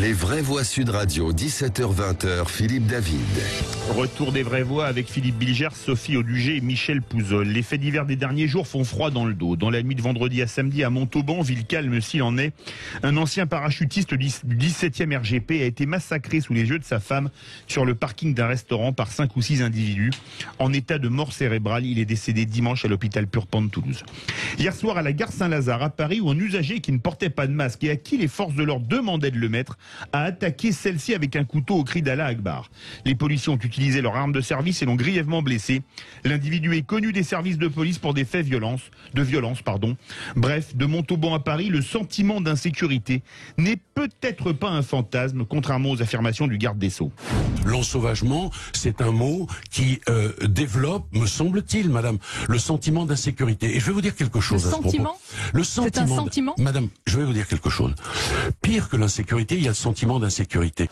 Les vraies voix Sud Radio, 17h-20h, Philippe David. Retour des vraies voix avec Philippe Bilgère, Sophie Audugé et Michel Pouzol. Les faits divers des derniers jours font froid dans le dos. Dans la nuit de vendredi à samedi à Montauban, ville calme s'il en est, un ancien parachutiste du 17e RGP a été massacré sous les yeux de sa femme sur le parking d'un restaurant par 5 ou 6 individus. En état de mort cérébrale, il est décédé dimanche à l'hôpital Purpan de Toulouse. Hier soir à la gare Saint-Lazare à Paris, où un usager qui ne portait pas de masque et à qui les forces de l'ordre demandaient de le mettre, a attaqué celle-ci avec un couteau au cri d'Allah Akbar. Les policiers ont utilisé leur arme de service et l'ont grièvement blessé. L'individu est connu des services de police pour des faits de violence. Bref, de Montauban à Paris, le sentiment d'insécurité n'est peut-être pas un fantasme, contrairement aux affirmations du garde des Sceaux. L'ensauvagement, c'est un mot qui développe, me semble-t-il, madame, le sentiment d'insécurité. Et je vais vous dire quelque chose à ce propos. Le sentiment. C'est un sentiment. Madame, je vais vous dire quelque chose. Pire que l'insécurité, il y a le sentiment d'insécurité.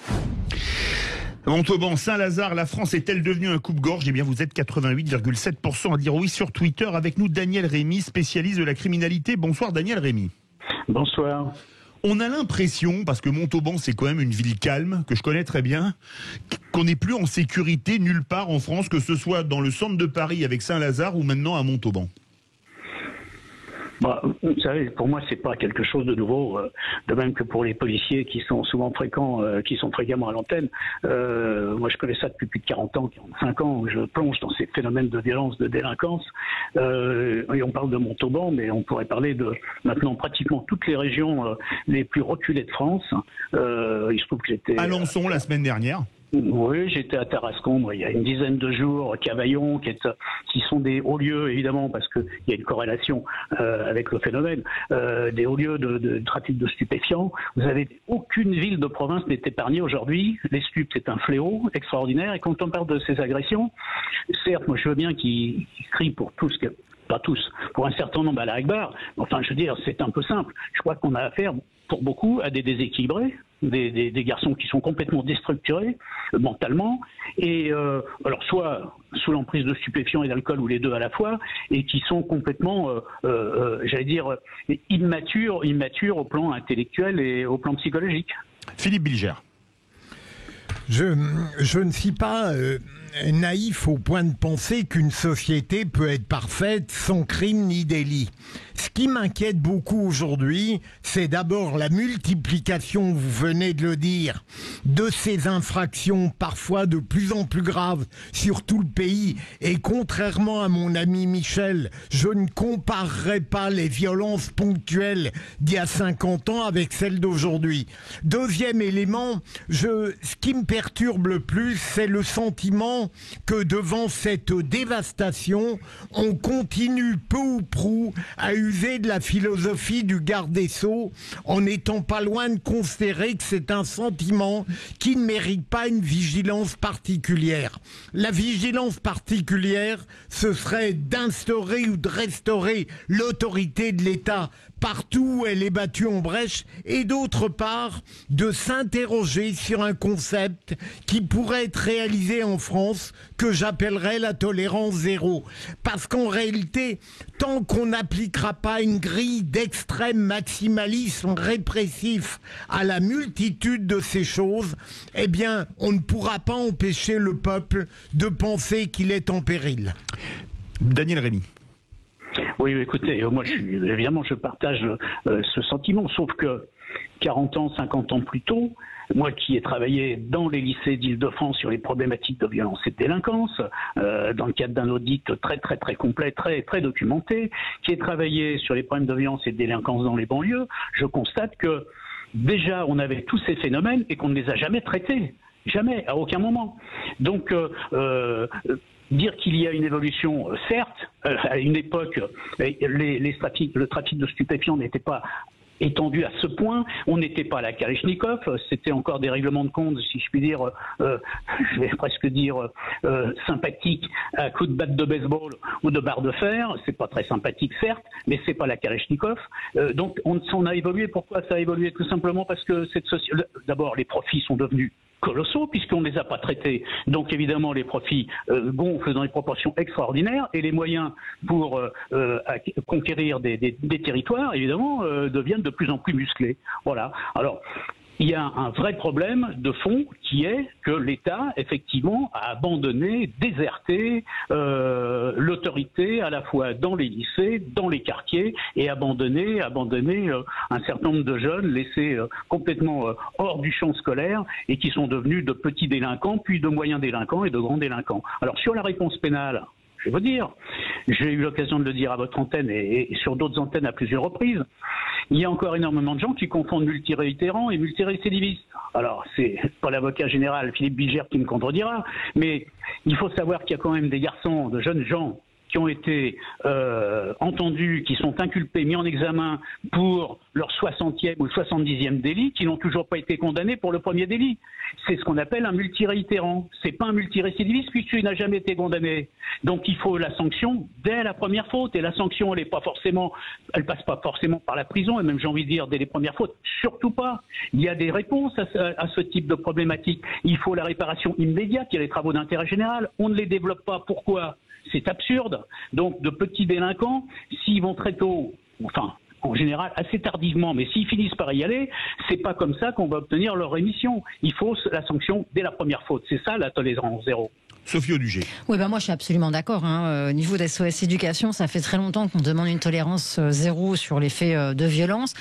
Montauban, Saint-Lazare, la France est-elle devenue un coupe-gorge? Eh bien, vous êtes 88,7% à dire oui sur Twitter. Avec nous, Daniel Rémy, spécialiste de la criminalité. Bonsoir, Daniel Rémy. Bonsoir. On a l'impression, parce que Montauban, c'est quand même une ville calme, que je connais très bien, qu'on n'est plus en sécurité nulle part en France, que ce soit dans le centre de Paris avec Saint-Lazare ou maintenant à Montauban. Bah, vous savez, pour moi, c'est pas quelque chose de nouveau. De même que pour les policiers qui sont souvent fréquents, qui sont fréquemment à l'antenne. Moi, je connais ça depuis plus de 40 ans, 45 ans, où je plonge dans ces phénomènes de violence, de délinquance. Et on parle de Montauban, mais on pourrait parler de maintenant pratiquement toutes les régions les plus reculées de France. Il se trouve que j'étais Alençon la semaine dernière. Oui, j'étais à Tarascon il y a une dizaine de jours, Cavaillon, qui sont des hauts lieux, évidemment, parce qu'il y a une corrélation avec le phénomène, des hauts lieux de trafic de stupéfiants. Vous avez aucune ville de province n'est épargnée aujourd'hui. Les stupes, c'est un fléau extraordinaire. Et quand on parle de ces agressions, certes, moi je veux bien qu'ils crient pour tous, pas tous, pour un certain nombre à la Akbar. Enfin, je veux dire, c'est un peu simple. Je crois qu'on a affaire, pour beaucoup, à des déséquilibrés, des garçons qui sont complètement déstructurés mentalement, et alors soit sous l'emprise de stupéfiants et d'alcool, ou les deux à la fois, et qui sont complètement, j'allais dire, immatures au plan intellectuel et au plan psychologique. Philippe Bilgère. Je ne suis pas naïf au point de penser qu'une société peut être parfaite sans crime ni délit. Ce qui m'inquiète beaucoup aujourd'hui, c'est d'abord la multiplication, vous venez de le dire, de ces infractions parfois de plus en plus graves sur tout le pays. Et contrairement à mon ami Michel, je ne comparerai pas les violences ponctuelles d'il y a 50 ans avec celles d'aujourd'hui. Deuxième élément, ce qui me perturbe le plus, c'est le sentiment que devant cette dévastation, on continue peu ou prou à user de la philosophie du garde des Sceaux, en n'étant pas loin de considérer que c'est un sentiment qui ne mérite pas une vigilance particulière. La vigilance particulière, ce serait d'instaurer ou de restaurer l'autorité de l'État partout où elle est battue en brèche, et d'autre part, de s'interroger sur un concept qui pourrait être réalisé en France, que j'appellerais la tolérance zéro. Parce qu'en réalité, tant qu'on n'appliquera pas une grille d'extrême maximalisme répressif à la multitude de ces choses, eh bien, on ne pourra pas empêcher le peuple de penser qu'il est en péril. Daniel Rémy. Oui, écoutez, moi, évidemment, je partage ce sentiment, sauf que 40 ans, 50 ans plus tôt, moi qui ai travaillé dans les lycées d'Île-de-France sur les problématiques de violence et de délinquance, dans le cadre d'un audit très très très complet, très très documenté, qui ai travaillé sur les problèmes de violence et de délinquance dans les banlieues, je constate que déjà on avait tous ces phénomènes et qu'on ne les a jamais traités. Jamais, à aucun moment. Donc, dire qu'il y a une évolution, certes, à une époque, le trafic de stupéfiants n'était pas étendu à ce point, on n'était pas à la Kalachnikov, c'était encore des règlements de compte, si je puis dire, je vais presque dire sympathique, à coups de batte de baseball ou de barre de fer. C'est pas très sympathique, certes, mais c'est pas la Kalachnikov. Donc on a évolué. Pourquoi ça a évolué? Tout simplement parce que d'abord les profits sont devenus colossaux puisqu'on ne les a pas traités. Donc évidemment les profits gonflent dans des proportions extraordinaires et les moyens pour conquérir des territoires évidemment deviennent de plus en plus musclés. Voilà. Alors il y a un vrai problème de fond qui est que l'État, effectivement, a abandonné, déserté l'autorité à la fois dans les lycées, dans les quartiers, et abandonné un certain nombre de jeunes laissés complètement hors du champ scolaire et qui sont devenus de petits délinquants, puis de moyens délinquants et de grands délinquants. Alors sur la réponse pénale, je vais vous dire, j'ai eu l'occasion de le dire à votre antenne et sur d'autres antennes à plusieurs reprises, il y a encore énormément de gens qui confondent multiréitérants et multirécidivistes. Alors, c'est pas l'avocat général Philippe Bilger qui me contredira, mais il faut savoir qu'il y a quand même des garçons, de jeunes gens qui ont été entendus, qui sont inculpés, mis en examen pour leur 60e ou 70e délit, qui n'ont toujours pas été condamnés pour le premier délit. C'est ce qu'on appelle un multiréitérant. C'est pas un multirécidiviste puisqu'il n'a jamais été condamné. Donc il faut la sanction dès la première faute. Et la sanction, elle passe pas forcément par la prison, et même j'ai envie de dire dès les premières fautes. Surtout pas. Il y a des réponses à ce type de problématique. Il faut la réparation immédiate, il y a les travaux d'intérêt général. On ne les développe pas. Pourquoi ? C'est absurde. Donc, de petits délinquants, s'ils vont très tôt, enfin, en général assez tardivement, mais s'ils finissent par y aller, c'est pas comme ça qu'on va obtenir leur rémission. Il faut la sanction dès la première faute. C'est ça la tolérance zéro. Sophie Audugé. Oui, moi je suis absolument d'accord. Au niveau d'SOS Éducation, ça fait très longtemps qu'on demande une tolérance zéro sur les faits de violence.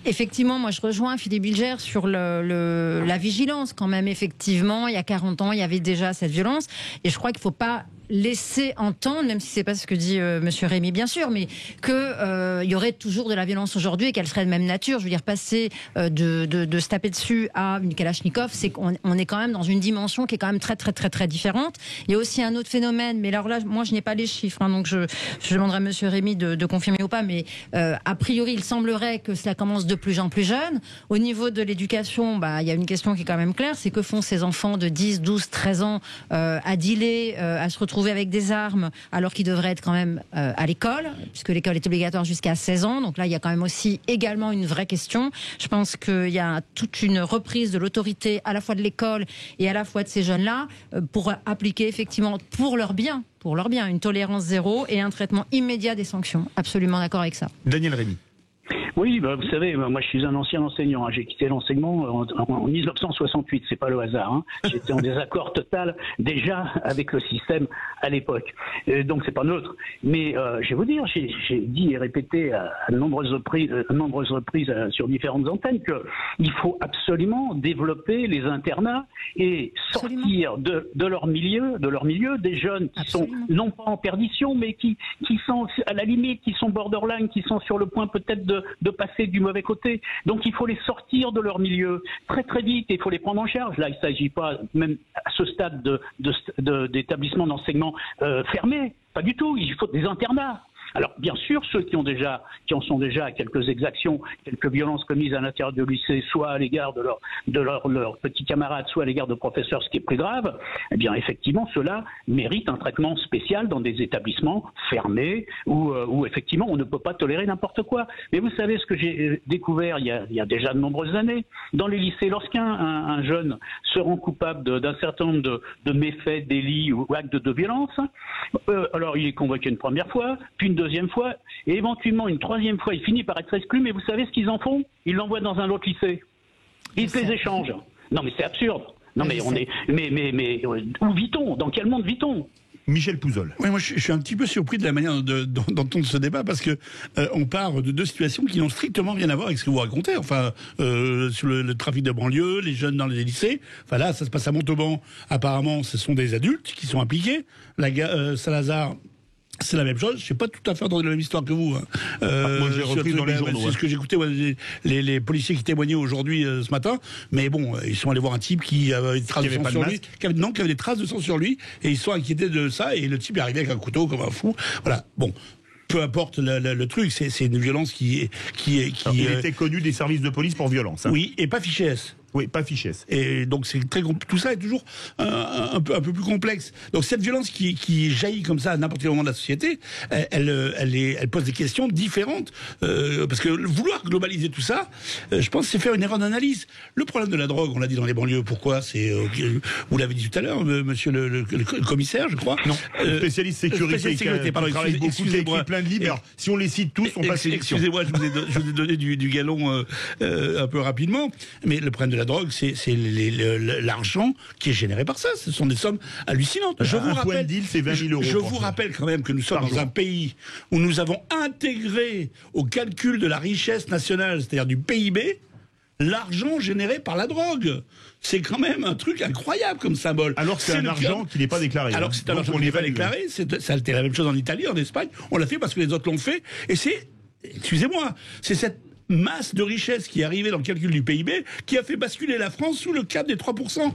Effectivement, moi je rejoins Philippe Bilger sur la vigilance quand même. Effectivement, il y a 40 ans, il y avait déjà cette violence. Et je crois qu'il ne faut pas laisser entendre, même si c'est pas ce que dit Monsieur Rémy, bien sûr, mais que y aurait toujours de la violence aujourd'hui et qu'elle serait de même nature. Je veux dire, passer de se taper dessus à une Kalachnikov, c'est qu'on est quand même dans une dimension qui est quand même très très très très différente. Il y a aussi un autre phénomène, mais alors là, moi je n'ai pas les chiffres, donc je demanderai à Monsieur Rémy de confirmer ou pas, mais a priori il semblerait que cela commence de plus en plus jeune. Au niveau de l'éducation, il y a une question qui est quand même claire, c'est que font ces enfants de 10, 12, 13 ans à dealer, à se retrouver avec des armes alors qu'ils devraient être quand même à l'école, puisque l'école est obligatoire jusqu'à 16 ans. Donc là, il y a quand même aussi également une vraie question. Je pense qu'il y a toute une reprise de l'autorité à la fois de l'école et à la fois de ces jeunes-là pour appliquer effectivement pour leur bien, une tolérance zéro et un traitement immédiat des sanctions. Absolument d'accord avec ça. Daniel Rémy. Oui, vous savez, moi je suis un ancien enseignant. J'ai quitté l'enseignement en 1968, c'est pas le hasard. J'étais en désaccord total déjà avec le système à l'époque. Donc c'est pas neutre. Mais je vais vous dire, j'ai dit et répété à de nombreuses reprises sur différentes antennes qu'il faut absolument développer les internats et sortir de leur milieu des jeunes qui sont non pas en perdition, mais qui sont à la limite, qui sont borderline, qui sont sur le point peut-être de passer du mauvais côté. Donc il faut les sortir de leur milieu très très vite et il faut les prendre en charge. Là, il ne s'agit pas, même à ce stade d'établissement d'enseignement fermé, pas du tout. Il faut des internats. Alors, bien sûr, ceux qui en sont déjà à quelques exactions, quelques violences commises à l'intérieur du lycée, soit à l'égard de leurs petits camarades, soit à l'égard de professeurs, ce qui est plus grave, eh bien, effectivement, ceux-là méritent un traitement spécial dans des établissements fermés où effectivement, on ne peut pas tolérer n'importe quoi. Mais vous savez ce que j'ai découvert il y a déjà de nombreuses années dans les lycées, lorsqu'un jeune se rend coupable d'un certain nombre de méfaits, délits ou actes de violence, alors il est convoqué une première fois, puis une deuxième fois, et éventuellement une troisième fois, il finit par être exclu, mais vous savez ce qu'ils en font ? Ils l'envoient dans un autre lycée. Ils les échangent. Non mais c'est absurde. Non mais où vit-on ? Dans quel monde vit-on ? Michel Pouzol. Oui, moi je suis un petit peu surpris de la manière d'entendre ce débat parce que on part de deux situations qui n'ont strictement rien à voir avec ce que vous racontez. Enfin, sur le trafic de banlieue, les jeunes dans les lycées. Enfin là, ça se passe à Montauban. Apparemment, ce sont des adultes qui sont impliqués. Saint-Lazare. C'est la même chose. Je ne sais pas tout à fait dans la même histoire que vous. Moi, j'ai repris dans les journaux. C'est ce que j'écoutais, les policiers qui témoignaient aujourd'hui, ce matin. Mais bon, ils sont allés voir un type qui avait des traces de sang sur lui. Qui avait des traces de sang sur lui. Et ils sont inquiétés de ça. Et le type est arrivé avec un couteau comme un fou. Voilà. Bon. Peu importe le truc, c'est une violence qui il était connu des services de police pour violence. Oui, et pas fiché S. Oui, pas Fichès. Et donc tout ça est toujours un peu plus complexe. Donc cette violence qui jaillit comme ça à n'importe quel moment de la société, elle pose des questions différentes. Parce que vouloir globaliser tout ça, je pense que c'est faire une erreur d'analyse. Le problème de la drogue, on l'a dit dans les banlieues, pourquoi c'est vous l'avez dit tout à l'heure, monsieur le commissaire, je crois. Non, spécialiste sécurité, pardon, travaille beaucoup, qui a écrit plein de livres. Alors, si on les cite tous, on passe l'élection. Excusez-moi, je vous ai donné du galon un peu rapidement, mais le problème de la drogue, c'est l'argent qui est généré par ça. Ce sont des sommes hallucinantes. Je vous rappelle, point de deal, c'est 20 000 euros. Je vous rappelle quand même que nous sommes dans un pays où nous avons intégré au calcul de la richesse nationale, c'est-à-dire du PIB, l'argent généré par la drogue. C'est quand même un truc incroyable comme symbole. Alors que c'est un argent qui n'est pas déclaré. Alors que c'est un argent qui n'est pas déclaré. C'était la même chose en Italie, en Espagne. On l'a fait parce que les autres l'ont fait. Et excusez-moi, c'est cette masse de richesse qui est arrivée dans le calcul du PIB qui a fait basculer la France sous le cap des 3%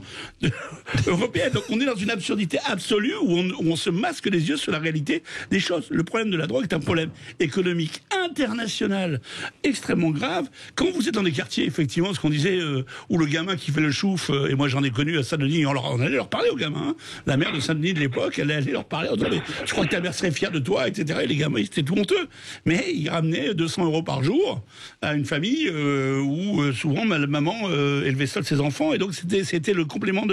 européens. Donc on est dans une absurdité absolue où on se masque les yeux sur la réalité des choses. Le problème de la drogue est un problème économique international extrêmement grave. Quand vous êtes dans des quartiers, effectivement, ce qu'on disait, où le gamin qui fait le chouf, et moi j'en ai connu à Saint-Denis, on allait leur parler aux gamins. Hein. La mère de Saint-Denis de l'époque, elle allait leur parler, en disant, je crois que ta mère serait fière de toi, etc. Et les gamins, ils étaient tout honteux. Mais ils ramenaient 200 € par jour à une famille où souvent la maman élevait seule ses enfants, et donc c'était le complément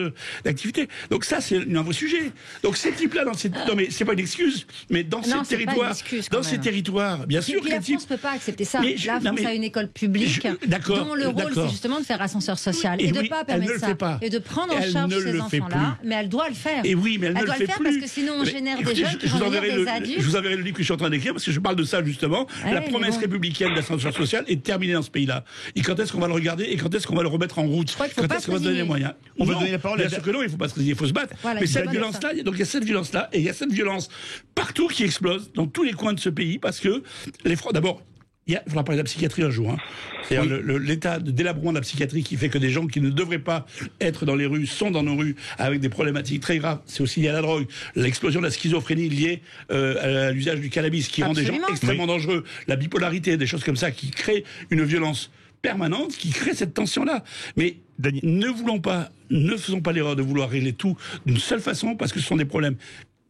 d'activité. Donc ça, c'est un vrai sujet. Donc ces types-là, non mais c'est pas une excuse, mais dans ces territoires, bien sûr, la France ne peut pas accepter ça. La France a une école publique dont le rôle, c'est justement de faire ascenseur social et de ne pas permettre ça, et de prendre en charge ces enfants-là, mais elle doit le faire. Et oui, mais elle ne le fait plus. Parce que sinon on génère des jeunes qui vont devenir des adultes. Je vous enverrai le livre que je suis en train d'écrire, parce que je parle de ça justement. La promesse républicaine d'ascenseur social est terminée dans ce pays-là. Et quand est-ce qu'on va le regarder et quand est-ce qu'on va le remettre en route? Quand est-ce qu'on va se donner les moyens? On va donner la parole. Bien sûr que non, il ne faut pas se résigner, il faut se battre. Mais cette violence-là, donc il y a cette violence-là, et il y a cette violence partout qui explose dans tous les coins de ce pays, parce que les Français, d'abord, il faudra parler de la psychiatrie un jour. Hein. C'est-à-dire l'état de délabrement de la psychiatrie qui fait que des gens qui ne devraient pas être dans les rues sont dans nos rues avec des problématiques très graves. C'est aussi lié à la drogue, l'explosion de la schizophrénie liée à l'usage du cannabis qui rend des gens extrêmement dangereux, la bipolarité, des choses comme ça qui créent une violence permanente, qui crée cette tension-là. Mais ne faisons pas l'erreur de vouloir régler tout d'une seule façon, parce que ce sont des problèmes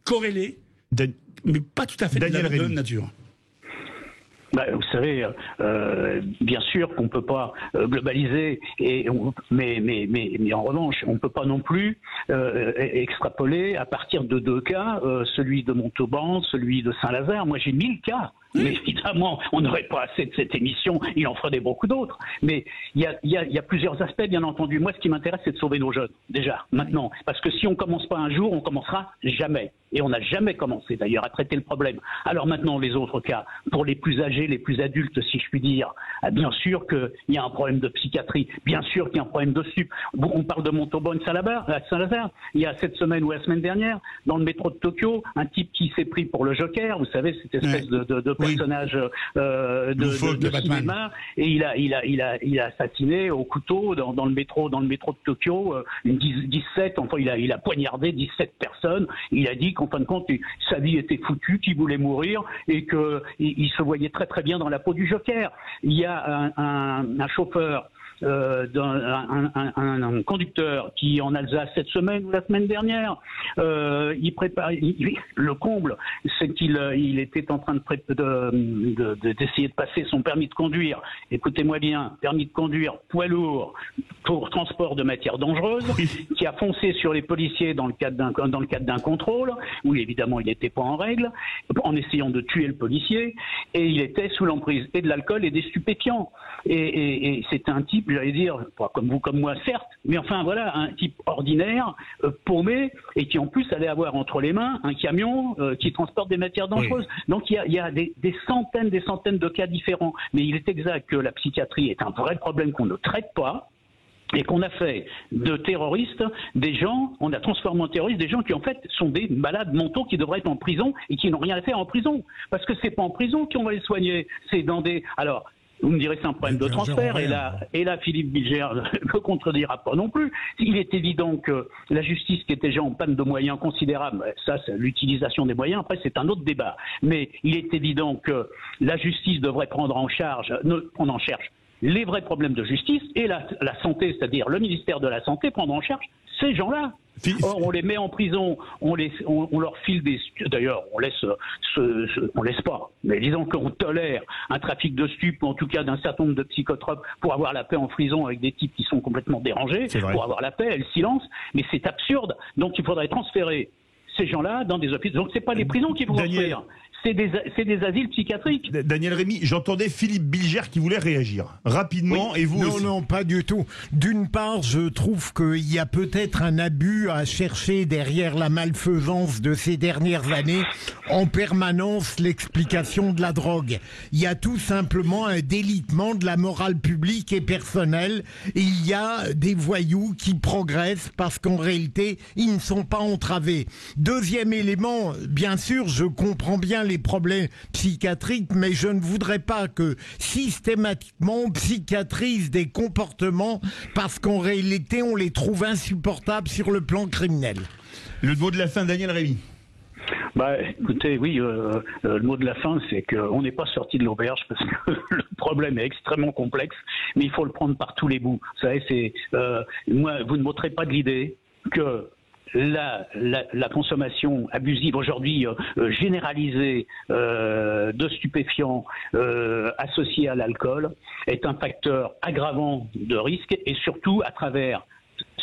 corrélés, mais pas tout à fait de la même nature. Vous savez, bien sûr qu'on ne peut pas globaliser, mais en revanche, on ne peut pas non plus extrapoler à partir de 2 cas, celui de Montauban, celui de Saint-Lazare. Moi, j'ai 1000 cas. Mais évidemment, on n'aurait pas assez de cette émission, il en ferait beaucoup d'autres. Mais il y a plusieurs aspects, bien entendu. Moi, ce qui m'intéresse, c'est de sauver nos jeunes, déjà, maintenant. Parce que si on ne commence pas un jour, on ne commencera jamais. Et on n'a jamais commencé, d'ailleurs, à traiter le problème. Alors maintenant, les autres cas, pour les plus âgés, les plus adultes, si je puis dire, bien sûr qu'il y a un problème de psychiatrie, bien sûr qu'il y a un problème de sup. On parle de Montauban à Saint-Lazare. Il y a cette semaine ou la semaine dernière, dans le métro de Tokyo, un type qui s'est pris pour le Joker, vous savez, cette espèce de personnage de cinéma, et il a assassiné au couteau dans le métro de Tokyo 17, enfin il a poignardé 17 personnes. Il a dit qu'en fin de compte sa vie était foutue, qu'il voulait mourir et qu'il se voyait très très bien dans la peau du Joker. Il y a un chauffeur, un conducteur qui en Alsace cette semaine ou la semaine dernière, le comble, c'est qu'il était en train d'essayer de passer son permis de conduire. Écoutez-moi bien, permis de conduire poids lourd pour transport de matières dangereuses, qui a foncé sur les policiers dans le cadre d'un contrôle où évidemment il n'était pas en règle, en essayant de tuer le policier, et il était sous l'emprise et de l'alcool et des stupéfiants. Et c'est un type, j'allais dire, pas comme vous, comme moi, certes, mais enfin voilà, un type ordinaire, paumé, et qui en plus allait avoir entre les mains un camion qui transporte des matières dangereuses. Oui. Donc il y a des centaines de cas différents. Mais il est exact que la psychiatrie est un vrai problème qu'on ne traite pas. Et qu'on a fait de terroristes des gens, on a transformé en terroristes des gens qui en fait sont des malades mentaux qui devraient être en prison et qui n'ont rien à faire en prison. Parce que c'est pas en prison qu'on va les soigner, c'est dans des... Alors, vous me direz c'est un problème de transfert, et là Philippe Bilger ne le contredira pas non plus. Il est évident que la justice qui est déjà en panne de moyens considérables, ça c'est l'utilisation des moyens, après c'est un autre débat, mais il est évident que la justice devrait prendre en charge les vrais problèmes de justice et la santé, c'est-à-dire le ministère de la Santé, prendre en charge ces gens-là. Or, on les met en prison, on leur file des... D'ailleurs, on laisse pas. Mais disons qu'on tolère un trafic de stupes, ou en tout cas d'un certain nombre de psychotropes, pour avoir la paix en prison avec des types qui sont complètement dérangés, pour avoir la paix et le silence. Mais c'est absurde. Donc, il faudrait transférer ces gens-là dans des hôpitaux. Donc, c'est pas les prisons qui vont construire. C'est des asiles psychiatriques. Daniel Rémy, j'entendais Philippe Bilger qui voulait réagir rapidement, et vous aussi. Non, pas du tout. D'une part, je trouve qu'il y a peut-être un abus à chercher derrière la malfaisance de ces dernières années, en permanence l'explication de la drogue. Il y a tout simplement un délitement de la morale publique et personnelle, et il y a des voyous qui progressent parce qu'en réalité, ils ne sont pas entravés. Deuxième élément, bien sûr, je comprends bien les problèmes psychiatriques, mais je ne voudrais pas que systématiquement on psychiatrise des comportements parce qu'en réalité on les trouve insupportables sur le plan criminel. Le mot de la fin, Daniel Rémy. Écoutez, oui, le mot de la fin, c'est qu'on n'est pas sorti de l'auberge parce que le problème est extrêmement complexe, mais il faut le prendre par tous les bouts. Vous savez, moi, vous ne m'ôterez pas de l'idée que la consommation abusive aujourd'hui généralisée de stupéfiants associés à l'alcool est un facteur aggravant de risque, et surtout à travers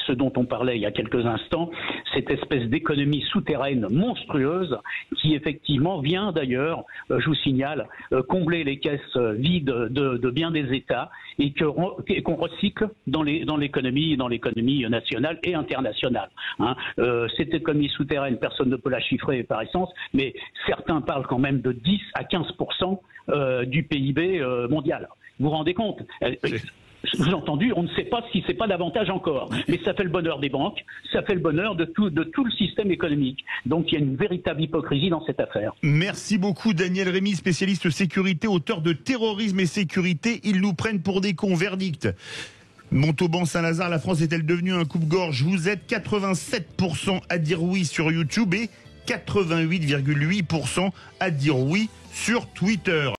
ce dont on parlait il y a quelques instants, cette espèce d'économie souterraine monstrueuse qui effectivement vient d'ailleurs, je vous signale, combler les caisses vides de bien des États, et qu'on recycle dans l'économie nationale et internationale. Cette économie souterraine, personne ne peut la chiffrer par essence, mais certains parlent quand même de 10 à 15% du PIB mondial. Vous vous rendez compte ? Sous-entendu, on ne sait pas si c'est pas davantage encore, mais ça fait le bonheur des banques, ça fait le bonheur de tout le système économique. Donc il y a une véritable hypocrisie dans cette affaire. Merci beaucoup Daniel Rémy, spécialiste sécurité, auteur de Terrorisme et sécurité. Ils nous prennent pour des cons. Verdict. Montauban, Saint-Lazare, la France est-elle devenue un coupe-gorge? Vous êtes 87% à dire oui sur YouTube et 88,8% à dire oui sur Twitter.